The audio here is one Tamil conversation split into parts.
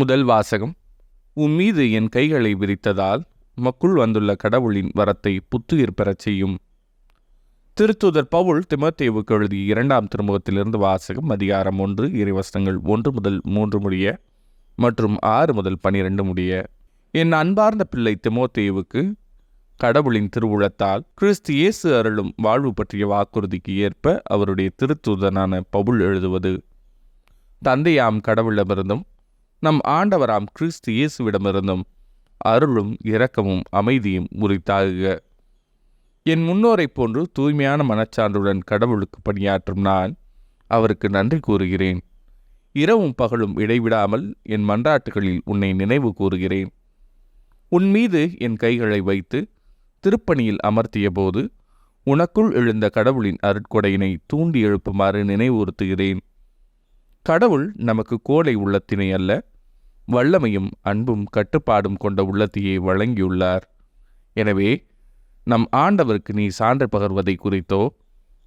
முதல் வாசகம். உம்மீது என் கைகளை விரித்ததால் மக்கள் வந்துள்ள கடவுளின் வரத்தை புத்துயிர் பெறச் செய்யும். திருத்தூதர் பவுல் தீமோத்தேயுவுக்கு எழுதிய 2ஆம் திருமுகத்திலிருந்து வாசகம். அதிகாரம் 1, இறைவசனங்கள் 1 முதல் 3 முடிய மற்றும் 6 முதல் 12 முடிய. என் அன்பார்ந்த பிள்ளை தீமோத்தேயுவுக்கு கடவுளின் திருவுளத்தால் கிறிஸ்து இயேசு அருளும் வாழ்வு பற்றிய வாக்குறுதிக்கு ஏற்ப அவருடைய திருத்தூதனான பவுல் எழுதுவது. தந்தையாம் கடவுளிடமிருந்தும் நம் ஆண்டவராம் கிறிஸ்து இயேசுவிடமிருந்தும் அருளும் இரக்கமும் அமைதியும் உரித்தாகுக. என் முன்னோரைப் போன்று தூய்மையான மனச்சான்றுடன் கடவுளுக்கு பணியாற்றும் நான் அவருக்கு நன்றி கூறுகிறேன். இரவும் பகலும் இடைவிடாமல் என் மன்றாட்டுகளில் உன்னை நினைவு கூறுகிறேன். உன் மீது என் கைகளை வைத்து திருப்பணியில் அமர்த்திய போது உனக்குள் எழுந்த கடவுளின் அருட்கொடையினை தூண்டி எழுப்புமாறு நினைவுறுத்துகிறேன். கடவுள் நமக்கு கோழை உள்ளத்தினை அல்ல, வல்லமையும் அன்பும் கட்டுப்பாடும் கொண்ட உள்ளத்தையே வழங்கியுள்ளார். எனவே நம் ஆண்டவருக்கு நீ சான்று பகர்வதை குறித்தோ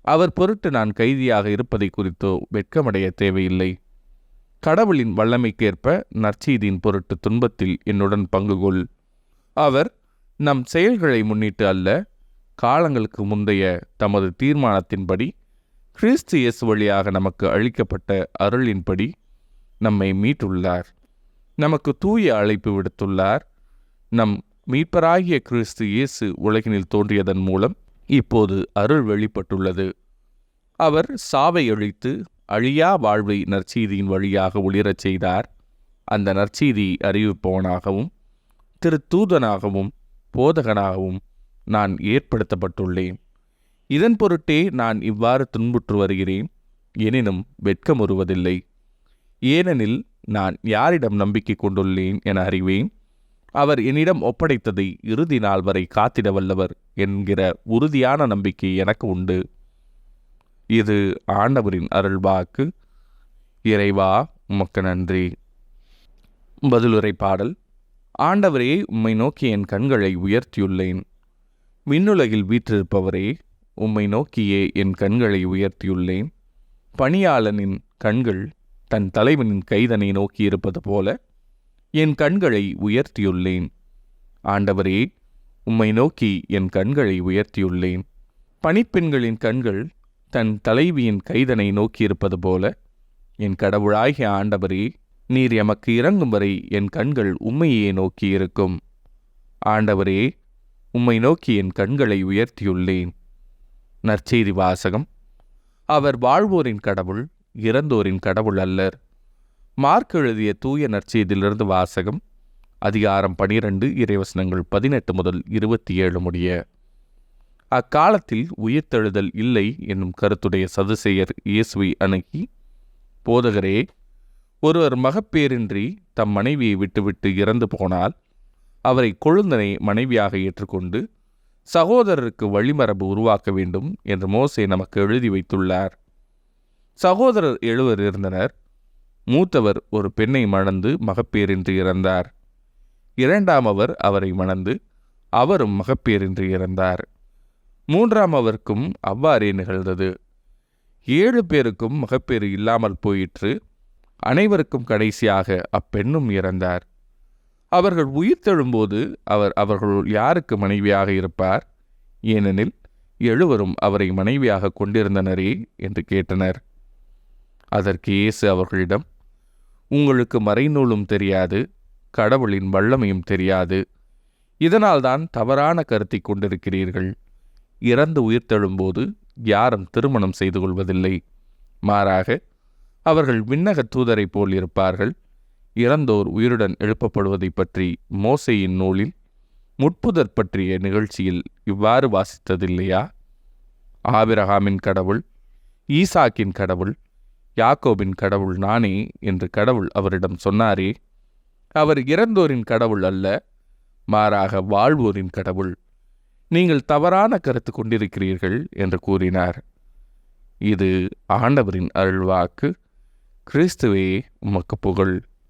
அவர் பொருட்டு நான் கைதியாக இருப்பதை குறித்தோ வெட்கமடைய தேவையில்லை. கடவுளின் வல்லமைக்கேற்ப நற்செய்தியின் பொருட்டு துன்பத்தில் என்னுடன் பங்கு கொள். அவர் நம் செயல்களை முன்னிட்டு அல்ல, காலங்களுக்கு முந்தைய தமது தீர்மானத்தின்படி கிறிஸ்து இயேசு வழியாக நமக்கு அளிக்கப்பட்ட அருளின்படி நம்மை மீட்டுள்ளார். நமக்கு தூய அழைப்பு விடுத்துள்ளார். நம் மீட்பராகிய கிறிஸ்து இயேசு உலகினில் தோன்றியதன் மூலம் இப்போது அருள் வெளிப்பட்டுள்ளது. அவர் சாவை அழித்து அழியா வாழ்வை நற்செய்தியின் வழியாக ஒளிரச் செய்தார். அந்த நற்செய்தி அறிவிப்பவனாகவும் திருத்தூதனாகவும் போதகனாகவும் நான் ஏற்படுத்தப்பட்டுள்ளேன். இதன் பொருட்டே நான் இவ்வாறு துன்புற்று வருகிறேன். எனினும் வெட்கமுறுவதில்லை. ஏனெனில் நான் யாரிடம் நம்பிக்கை கொண்டுள்ளேன் என அறிவேன். அவர் என்னிடம் ஒப்படைத்ததை இறுதி நாள் வரை காத்திட வல்லவர் என்கிற உறுதியான நம்பிக்கை எனக்கு உண்டு. இது ஆண்டவரின் அருள்வாக்கு. இறைவா, உமக்கு நன்றி. பதிலுரை பாடல். ஆண்டவரே, உம்மை நோக்கி என் கண்களை உயர்த்தியுள்ளேன். விண்ணுலகில் வீற்றிருப்பவரே, உம்மை நோக்கியே என் கண்களை உயர்த்தியுள்ளேன். பணியாளனின் கண்கள் தன் தலைவனின் கைதனை நோக்கியிருப்பது போல என் கண்களை உயர்த்தியுள்ளேன். ஆண்டவரே, உம்மை நோக்கி என் கண்களை உயர்த்தியுள்ளேன். பணிப்பெண்களின் கண்கள் தன் தலைவியின் கைதனை நோக்கியிருப்பது போல என் கடவுளாகிய ஆண்டவரே, நீர் எமக்கு இறங்கும் வரை என் கண்கள் உம்மையே நோக்கியிருக்கும். ஆண்டவரே, உம்மை நோக்கி என் கண்களை உயர்த்தியுள்ளேன். நற்செய்தி வாசகம். அவர் வாழ்வோரின் கடவுள், இறந்தோரின் கடவுள் அல்லர். மார்க் எழுதிய தூய நற்செய்தியிலிருந்து வாசகம். அதிகாரம் 12, இறைவசனங்கள் 18 முதல் 27 முடிய. அக்காலத்தில் உயிர்த்தெழுதல் இல்லை என்னும் கருத்துடைய சதுசேயர் இயேசுவை அணுகி, போதகரே, ஒருவர் மகப்பேரின்றி தம் மனைவியை விட்டுவிட்டு இறந்து போனால் அவரை கொழுந்தனை மனைவியாக ஏற்றுக்கொண்டு சகோதரருக்கு வழிமரபு உருவாக்க வேண்டும் என்று மோசே நமக்கு எழுதி வைத்துள்ளார். சகோதரர் 7 இருந்தனர். மூத்தவர் ஒரு பெண்ணை மணந்து மகப்பேரின்றி இறந்தார். இரண்டாம் அவர் அவரை மணந்து அவரும் மகப்பேரின்றி இறந்தார். மூன்றாம் அவருக்கும் அவ்வாறே நிகழ்ந்தது. 7 பேருக்கும் மகப்பேறு இல்லாமல் போயிற்று. அனைவருக்கும் கடைசியாக அப்பெண்ணும் இறந்தார். அவர்கள் உயிர்த்தெழும்போது அவர் அவர்களுள் யாருக்கு மனைவியாக இருப்பார்? ஏனெனில் 7 அவரை மனைவியாக கொண்டிருந்தனரே என்று கேட்டனர். அதற்கு இயேசு அவர்களிடம், உங்களுக்கு மறைநூலும் தெரியாது, கடவுளின் வல்லமையும் தெரியாது. இதனால்தான் தவறான கருத்தை கொண்டிருக்கிறீர்கள். இறந்து உயிர்த்தெழும்போது யாரும் திருமணம் செய்து கொள்வதில்லை. மாறாக அவர்கள் விண்ணக தூதரை போல் இருப்பார்கள். இறந்தோர் உயிருடன் எழுப்பப்படுவதை பற்றி மோசேயின் நூலில் முட்புதர் பற்றிய நிகழ்ச்சியில் இவ்வாறு வாசித்ததில்லையா? ஆபிரகாமின் கடவுள், ஈசாக்கின் கடவுள், யாக்கோபின் கடவுள் நானே என்று கடவுள் அவரிடம் சொன்னாரே. அவர் இறந்தோரின் கடவுள் அல்ல, மாறாக வாழ்வோரின் கடவுள். நீங்கள் தவறான கருத்து கொண்டிருக்கிறீர்கள் என்று கூறினார். இது ஆண்டவரின் அருள்வாக்கு. கிறிஸ்துவே, உமக்கு புகழ்.